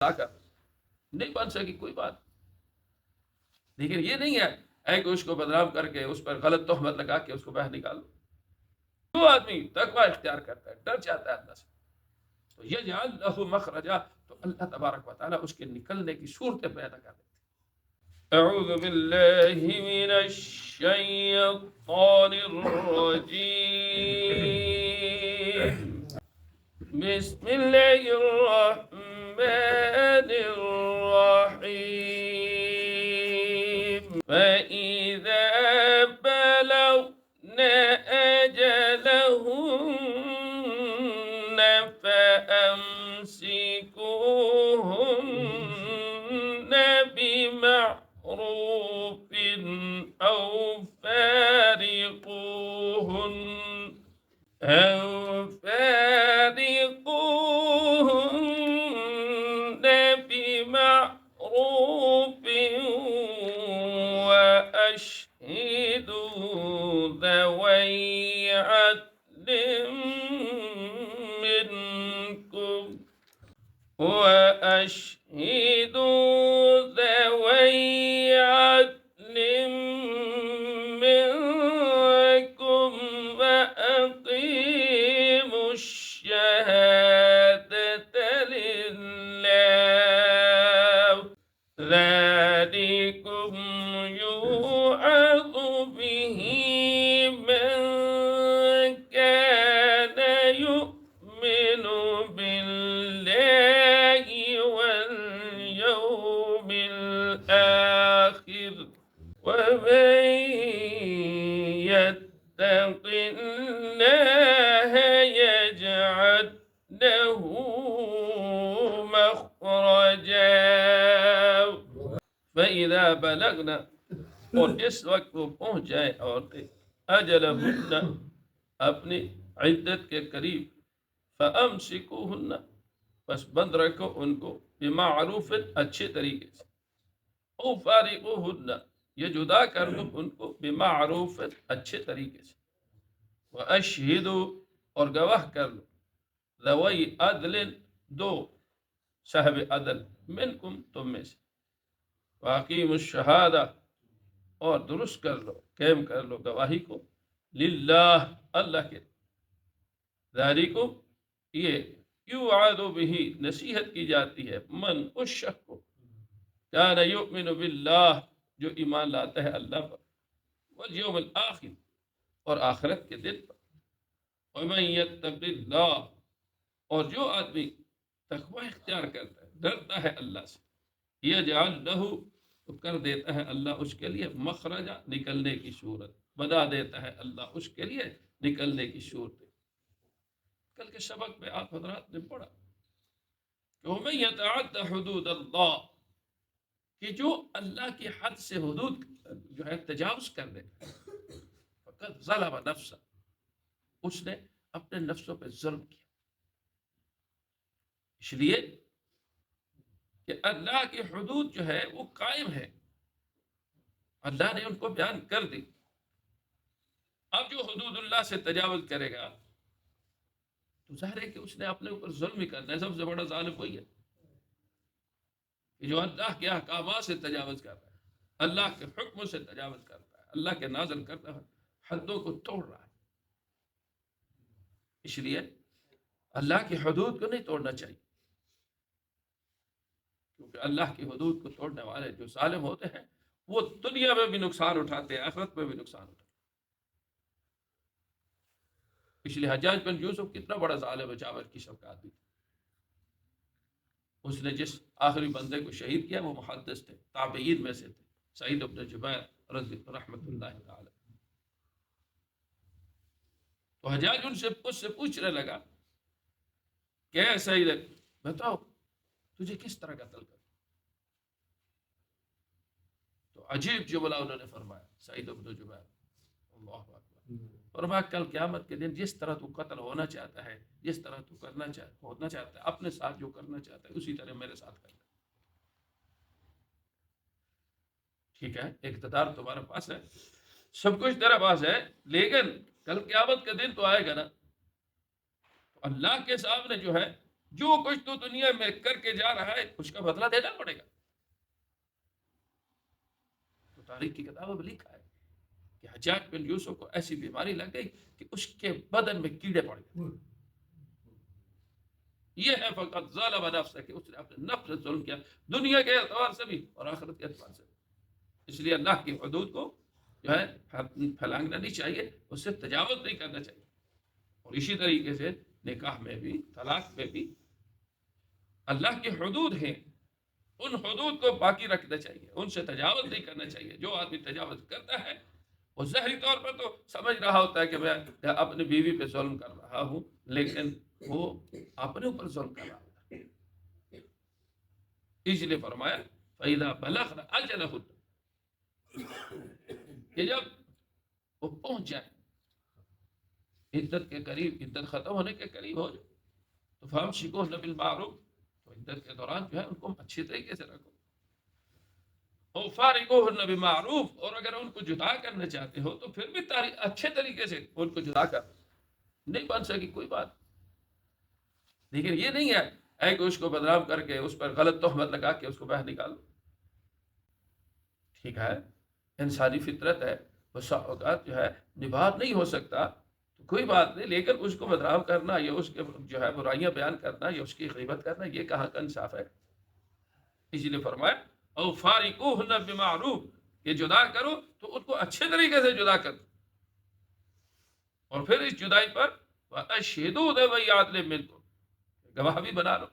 کر نہیں بن سکی کوئی بات، لیکن یہ نہیں ہے کہ اس کو بدنام کر کے اس پر غلط تہمت لگا کے اس کو باہر نکال دو۔ جو آدمی تقوی اختیار کرتا ہے، ڈر جاتا ہے اللہ سے، تو یجعل لہ مخرجا، تو اللہ تبارک و تعالیٰ اس کے نکلنے کی صورتیں پیدا کر دیتے ہیں۔ اعوذ باللہ من الشیطان الرجیم، بسم اللہ الرحمن الرحیم، فَإِذَا بَلَغْنَ أَجَلَهُنَّ فَأَمْسِكُوهُنَّ بِمَعْرُوفٍ أَوْ فارقوهن بمعروف وأشهدوا ذوي عدل منكم وأقيموا الشهادة لله، ذلكم يوعظ به من كان يؤمن بالله واليوم الآخر، ومن يتق الله يجعل له مخرجا۔ فَإِذَا بَلَغْنَا، اور جس وقت وہ پہنچ جائے عورتیں اجلہن، اپنی عدت کے قریب، فَأَمْسِكُوهُنَّ، بس بند رکھو ان کو، بمعروف، اچھے طریقے سے، او فارقوهن، یہ جدا کر دو ان کو، بمعروف، اچھے طریقے سے، وَأَشْهِدُوا، اور گواہ کر لو، ذوی عدل، دو صاحب عدل، منکم، تم میں سے، وَأَقِیمُوا الشَّهَادَةَ، اور درست کر لو، قائم کر لو گواہی کو، للہ، اللہ کے، ذالکم، یہ یوعظ بہ، نصیحت کی جاتی ہے، من، اس شخص کو، کان یؤمن باللہ، جو ایمان لاتا ہے اللہ پر، والیوم الآخر، اور آخرت کے دن پر، ومن یتق اللہ، اور جو آدمی تقوی اختیار کرتا ہے، ڈرتا ہے اللہ سے، یجعل لہ، تو کر دیتا ہے اللہ اس کے لیے، مخرجا، نکلنے کی صورت، بنا دیتا ہے اللہ اس کے لیے نکلنے کی صورت۔ کل کے سبق میں آپ حضرات نے پڑھا کہ ومن یتعد حدود اللہ، کہ جو اللہ کی حد سے حدود جو ہے تجاوز کر دے، فقد ظلم نفسہ، اس نے اپنے نفسوں پہ ظلم کیا۔ اس لیے کہ اللہ کی حدود جو ہے وہ قائم ہے، اللہ نے ان کو بیان کر دی۔ اب جو حدود اللہ سے تجاوز کرے گا تو ظاہر ہے کہ اس نے اپنے اوپر ظلم ہی کرنا ہے۔ سب سے بڑا ظالم وہی ہے کہ جو اللہ کے احکامات سے تجاوز کرتا ہے، اللہ کے حکموں سے تجاوز کرتا ہے، اللہ کے نازل کرتا ہے حدوں کو توڑ رہا ہے۔ اس لیے اللہ کی حدود کو نہیں توڑنا چاہیے، کیونکہ اللہ کی حدود کو توڑنے والے جو ظالم ہوتے ہیں وہ دنیا میں بھی نقصان اٹھاتے ہیں، آخرت میں بھی نقصان اٹھاتے ہیں۔ اس لیے حجاج بن یوسف کتنا بڑا ظالم ہے، جابر کی شب کا آدمی، اس نے جس آخری بندے کو شہید کیا وہ محدث تھے، تابعین میں سے تھے، سعید بن جبیر رضی رحمت اللہ تعالی۔ تو حجاج اس سے پوچھنے لگا کہ اے سعید، بتاؤ تجھے کس طرح قتل کر؟ تو عجیب جملہ انہوں نے فرمایا، سعید بن جبیر، اللہ اکبر، فرمایا کل قیامت کے دن جس طرح تو قتل ہونا چاہتا ہے، جس طرح تو ہونا چاہتا ہے، اپنے ساتھ جو کرنا چاہتا ہے اسی طرح میرے ساتھ کرنا۔ ٹھیک ہے، اقتدار تمہارے پاس ہے، سب کچھ تیرے پاس ہے، لیکن کل قیامت کا دن تو آئے گا نا، تو اللہ کے سامنے جو ہے جو کچھ تو دنیا میں کر کے جا رہا ہے اس کا بدلہ دینا پڑے گا. تو تاریخ کی کتابوں میں لکھا ہے کہ حجاج بن یوسف کو ایسی بیماری لگ گئی کہ اس کے بدن میں کیڑے پڑ گئے. یہ ہے فقط ظالم نفس کہ اس نے اپنے نفس سے ظلم کیا، دنیا کے اعتبار سے بھی اور آخرت کے اعتبار سے بھی. اس لیے اللہ کی حدود کو جو ہے پھلانگنا نہیں چاہیے، اس سے تجاوز نہیں کرنا چاہیے. اور اسی طریقے سے نکاح میں بھی، طلاق میں بھی اللہ کی حدود ہیں، ان حدود کو باقی رکھنا چاہیے، ان سے تجاوز نہیں کرنا چاہیے. جو آدمی تجاوز کرتا ہے وہ ظاہری طور پر تو سمجھ رہا ہوتا ہے کہ میں اپنی بیوی پہ ظلم کر رہا ہوں، لیکن وہ اپنے اوپر ظلم کر رہا ہوتا ہے. اس لیے فرمایا فَإِذَا بَلَغْنَ أَجَلَهُنَّ، کہ جب وہ پہنچ جائے عدت کے قریب، عدت ختم ہونے کے قریب ہو جائے، تو فَأَمْسِكُوهُنَّ بِالْمَعْرُوفِ، تو عدت کے دوران جو ہے ان کو اچھی طریقے سے رکھو. اور فارقوهن بمعروف، اور اگر ان کو جدا کرنا چاہتے ہو تو پھر بھی اچھے طریقے سے ان کو جدا کر. نہیں بن سکی کوئی بات، لیکن یہ نہیں ہے کہ اس کو بدنام کر کے اس پر غلط تہمت لگا کے اس کو باہر نکالو. ٹھیک ہے، انسانی فطرت ہے، بس اوقات جو ہے نبھا نہیں ہو سکتا تو کوئی بات نہیں، لیکن اس کو بدنام کرنا یا اس کے جو ہے برائیاں بیان کرنا یا اس کی غیبت کرنا، یہ کہاں کا انصاف ہے. اسی لیے فرمایا او فارقوهن بمعروف، کہ جدا کرو تو ان کو اچھے طریقے سے جدا کر. اور پھر اس جدائی پر وَأَشْهِدُوا ذَوَيْ عَدْلٍ مِنْكُمْ، گواہ بھی بنا لو،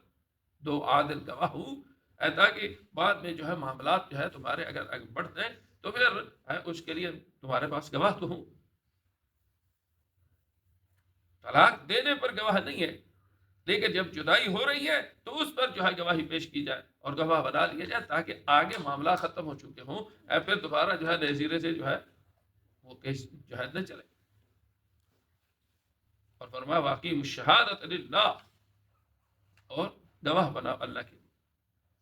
دو عادل گواہ ہوں، تاکہ بعد میں جو ہے معاملات جو ہے تمہارے اگر بڑھ جائیں تو پھر اس کے لیے تمہارے پاس گواہ تو ہوں. طلاق دینے پر گواہ نہیں ہے، لیکن جب جدائی ہو رہی ہے تو اس پر جو ہے گواہی پیش کی جائے اور گواہ بنا لیا جائے، تاکہ آگے معاملہ ختم ہو چکے ہوں، پھر دوبارہ جو ہے نئے سرے سے جو ہے وہ کیس جو ہے نہ چلے. اور فرمایا واقعی الشہادۃ للہ، اور گواہ بنا اللہ کے لیے،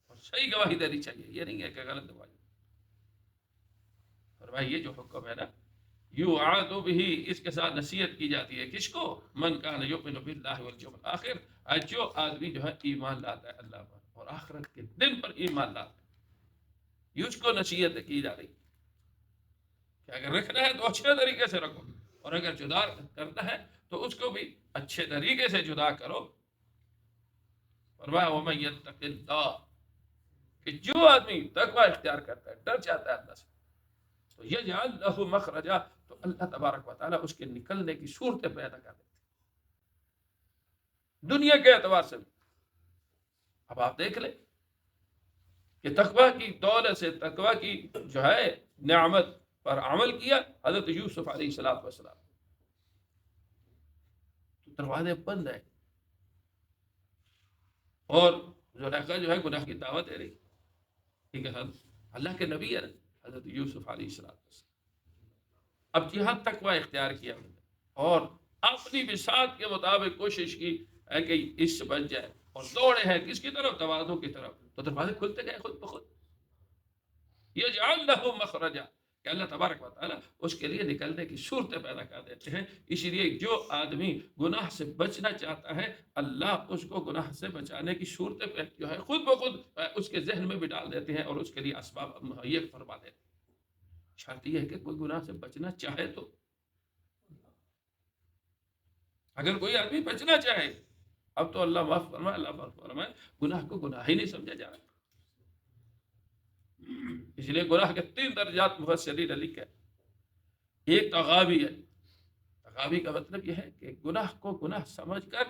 اور صحیح گواہی دینی چاہیے، یہ نہیں ہے کہ غلط گواہی. فرمایا یہ جو حکم ہے نا، یوعظ بہ، اس کے ساتھ نصیحت کی جاتی ہے. کس کو؟ من کان یؤمن باللہ والیوم الآخر، جو آدمی جو ہے ایمان لاتا ہے اللہ پر اور آخرت کے دن پر ایمان لاتا ہے، یہ اس کو نصیحت کی جا رہی کہ اگر رکھنا ہے تو اچھے طریقے سے رکھو، اور اگر جدا کرنا ہے تو اس کو بھی اچھے طریقے سے جدا کرو. فرمایا ومن یتق اللہ، کہ جو آدمی تقوی اختیار کرتا ہے، ڈر جاتا ہے اللہ سے، تو یجعل لہ مخرجا، تو اللہ تبارک و تعالیٰ اس کے نکلنے کی صورتیں پیدا کر دیتے دنیا کے اعتبار سے بھی. اب آپ دیکھ لیں کہ تقوی کی دولت سے، تقوی کی جو ہے نعمت پر عمل کیا حضرت یوسف علیہ السلام، تو دروازے بند ہیں، اور زلیخا جو ہے گناہ کی دعوت دے رہی. ٹھیک ہے، اللہ کے نبی ہے حضرت یوسف علیہ السلام. اب جہاں تقوی اختیار کیا اور اپنی بساط کے مطابق کوشش کی ہے کہ اس سے بچ جائے، اور دوڑے ہیں کس کی طرف؟ توازوں کی طرف، تو دروازے کھلتے گئے خود بخود. یجعل لہ مخرجا، کہ اللہ تبارک و تعالیٰ اس کے لیے نکلنے کی صورتیں پیدا کر دیتے ہیں. اسی لیے جو آدمی گناہ سے بچنا چاہتا ہے، اللہ اس کو گناہ سے بچانے کی صورتیں جو ہے خود بخود اس کے ذہن میں بھی ڈال دیتے ہیں اور اس کے لیے اسباب مہیا فرما دیتے ہیں. شرط یہ ہے کہ کوئی گناہ سے بچنا چاہے تو. اگر کوئی آدمی بچنا چاہے، اب تو اللہ معاف فرمائے، اللہ معاف فرمائے، گناہ کو گناہ ہی نہیں سمجھا جا رہا. اس لیے گناہ کے 3 درجات مفسرین نے لکھے. ایک تغابی ہے، تغابی کا مطلب یہ ہے کہ گناہ کو گناہ سمجھ کر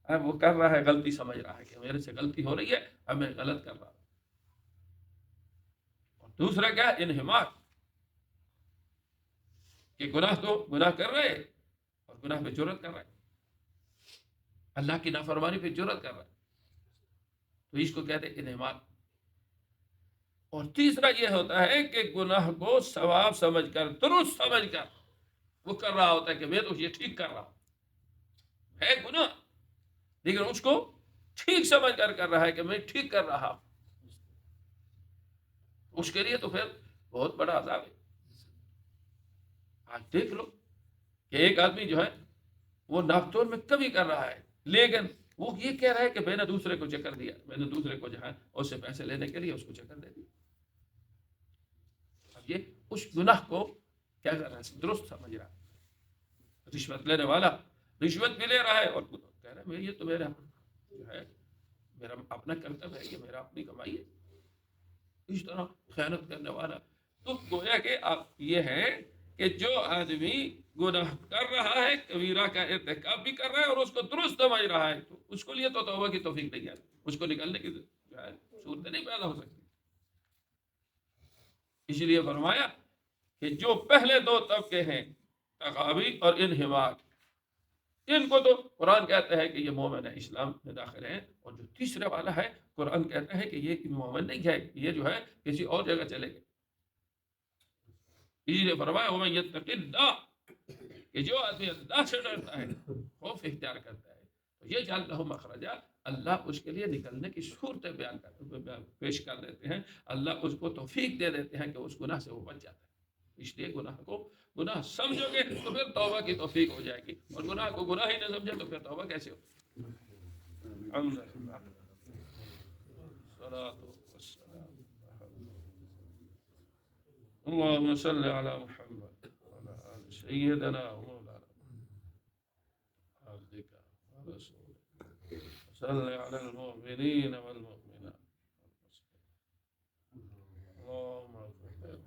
وہ کر رہا ہے، غلطی سمجھ رہا ہے کہ میرے سے غلطی ہو رہی ہے، اب میں غلط کر رہا ہوں. اور دوسرا کیا ہے؟ انہماک، کہ گناہ تو گناہ کر رہے اور گناہ پہ جرت کر رہے، اللہ کی نافرمانی پہ جرت کر رہا ہے، تو اس کو کہتے ہیں انہماک. اور تیسرا یہ ہوتا ہے کہ گناہ کو ثواب سمجھ کر، درست سمجھ کر وہ کر رہا ہوتا ہے کہ میں تو یہ ٹھیک کر رہا ہوں. ہے گناہ لیکن اس کو ٹھیک سمجھ کر رہا ہے کہ میں ٹھیک کر رہا ہوں. اس کے لیے تو پھر بہت بڑا عذاب ہے. آج دیکھ لو کہ ایک آدمی جو ہے وہ ناپتول میں کبھی کر رہا ہے، لیکن وہ یہ کہہ رہا ہے کہ میں نے دوسرے کو چکر دیا، میں نے دوسرے کو جو ہے اس سے پیسے لینے کے لیے اس کو چکر دے دیا. اب یہ اس گناہ کو کیا کر رہا ہے؟ درست سمجھ رہا ہے. رشوت لینے والا رشوت بھی لے رہا ہے اور کہہ رہا ہے یہ تو میرا جو ہے میرا اپنا کرتب ہے، یہ میرا اپنی کمائی ہے. اس طرح خیانت کرنے والا تو گویا کہ آپ یہ ہے کہ جو آدمی گناہ کر رہا ہے، کبیرہ کا ارتکاب بھی کر رہا ہے اور اس کو درست سمجھ رہا ہے، تو اس کو لیے تو توبہ کی توفیق نہیں آتی، اس کو نکلنے کی صورت نہیں پیدا ہو سکتی. اس لیے فرمایا کہ جو پہلے دو طبقے ہیں تغابی اور انحماق، ان کو تو قرآن کہتا ہے کہ یہ مومن ہے، اسلام میں داخل ہیں. اور جو تیسرے والا ہے قرآن کہتا ہے کہ یہ مومن نہیں ہے، یہ جو ہے کسی اور جگہ چلے گئے. اسی لیے فرمایا ومن یتق اللہ، کہ جو آدمی اللہ سے ڈرتا ہے، خوف اختیار کرتا ہے، تو یہ جعل لہ مخرجا، اللہ اس کے لیے نکلنے کی صورتیں پیش کر دیتے ہیں، اللہ اس کو توفیق دے دیتے ہیں کہ اس گناہ سے وہ بچ جاتا ہے. اس لیے گناہ کو گناہ سمجھو گے تو پھر توبہ کی توفیق ہو جائے گی، اور گناہ کو گناہ ہی نہ سمجھے تو پھر توبہ کیسے ہو. اللهم صل على محمد وعلى آل سيدنا ومولانا عبدك ورسولك، صل على المؤمنين والمؤمنات. اللهم اغفر لنا،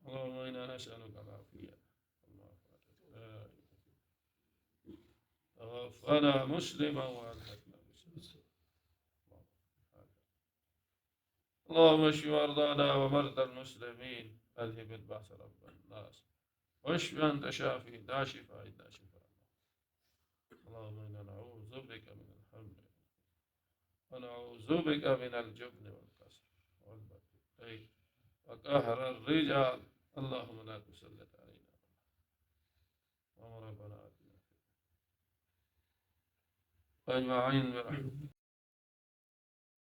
اللهم إنا نسألك العافية. توفنا مسلما وألحقنا بالصالحين. اللهم اشف مرضانا ومرضى المسلمين، اذهب البأس رب الناس، واشف أنت شافي لا شفاء إلا شفاء. اللهم إنا نعوذ بك من الهم ونعوذ بك من الجبن والكسل والبخل وقهر الرجال. اللهم لا تسلط علينا ربنا آتنا أجمعين برحمتك.